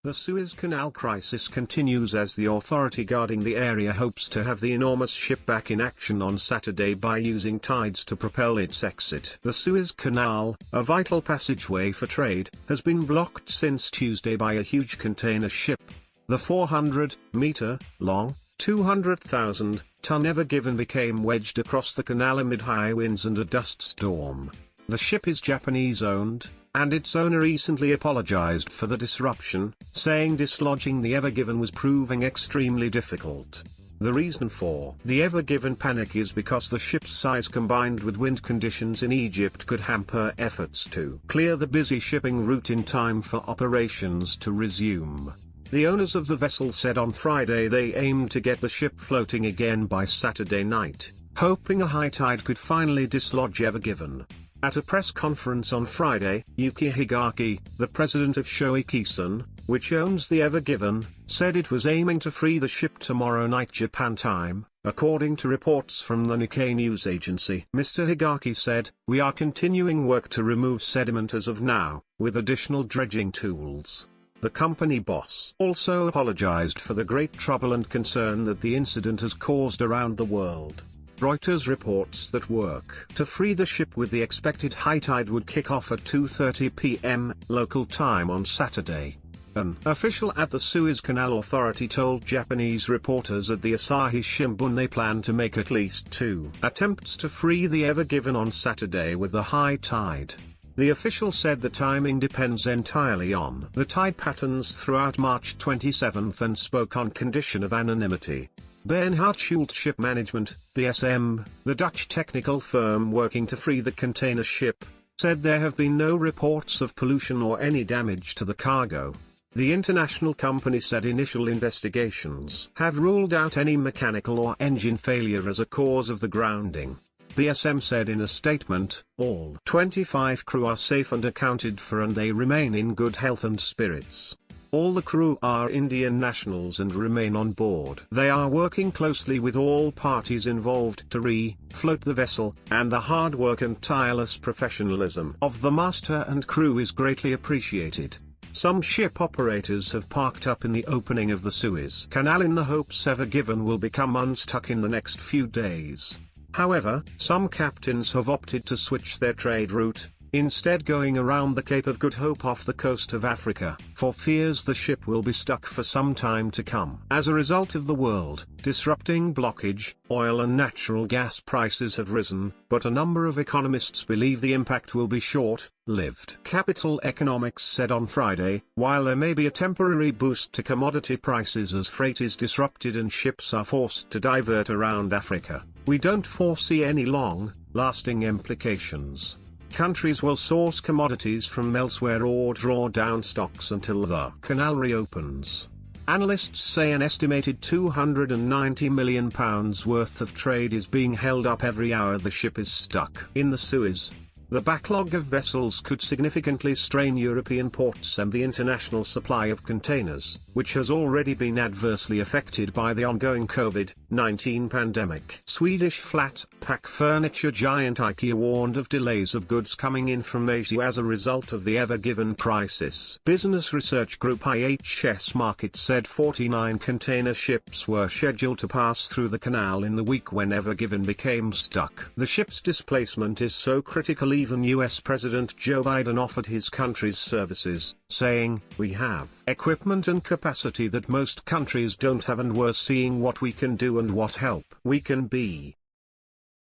The Suez Canal crisis continues as the authority guarding the area hopes to have the enormous ship back in action on Saturday by using tides to propel its exit. The Suez Canal, a vital passageway for trade, has been blocked since Tuesday by a huge container ship. The 400-meter-long, 200,000-ton Ever Given became wedged across the canal amid high winds and a dust storm. The ship is Japanese-owned, and its owner recently apologized for the disruption, saying dislodging the Ever Given was proving extremely difficult. The reason for the Ever Given panic is because the ship's size combined with wind conditions in Egypt could hamper efforts to clear the busy shipping route in time for operations to resume. The owners of the vessel said on Friday they aimed to get the ship floating again by Saturday night, hoping a high tide could finally dislodge Ever Given. At a press conference on Friday, Yuki Higaki, the president of Shoei Kisen, which owns the Ever Given, said it was aiming to free the ship tomorrow night Japan time, according to reports from the Nikkei news agency. Mr. Higaki said, "We are continuing work to remove sediment as of now, with additional dredging tools." The company boss also apologized for the great trouble and concern that the incident has caused around the world. Reuters reports that work to free the ship with the expected high tide would kick off at 2:30 p.m. local time on Saturday. An official at the Suez Canal Authority told Japanese reporters at the Asahi Shimbun they plan to make at least 2 attempts to free the Ever Given on Saturday with the high tide. The official said the timing depends entirely on the tide patterns throughout March 27 and spoke on condition of anonymity. Bernhard Schult Ship Management, BSM, the Dutch technical firm working to free the container ship, said there have been no reports of pollution or any damage to the cargo. The international company said initial investigations have ruled out any mechanical or engine failure as a cause of the grounding. BSM said in a statement, "All 25 crew are safe and accounted for and they remain in good health and spirits. All the crew are Indian nationals and remain on board. They are working closely with all parties involved to re-float the vessel, and the hard work and tireless professionalism of the master and crew is greatly appreciated." Some ship operators have parked up in the opening of the Suez Canal in the hopes Ever Given will become unstuck in the next few days. However, some captains have opted to switch their trade route, instead going around the Cape of Good Hope off the coast of Africa, for fears the ship will be stuck for some time to come. As a result of the world disrupting blockage, oil and natural gas prices have risen, but a number of economists believe the impact will be short-lived. Capital Economics said on Friday, while there may be a temporary boost to commodity prices as freight is disrupted and ships are forced to divert around Africa, we don't foresee any long-lasting implications. Countries will source commodities from elsewhere or draw down stocks until the canal reopens. Analysts say an estimated £290 million worth of trade is being held up every hour the ship is stuck in the Suez. The backlog of vessels could significantly strain European ports and the international supply of containers, which has already been adversely affected by the ongoing COVID-19 pandemic. Swedish flat-pack furniture giant IKEA warned of delays of goods coming in from Asia as a result of the Ever Given crisis. Business research group IHS Markit said 49 container ships were scheduled to pass through the canal in the week when Ever Given became stuck. The ship's displacement is so critical even US President Joe Biden offered his country's services, saying, "We have equipment and capacity that most countries don't have and we're seeing what we can do and what help we can be."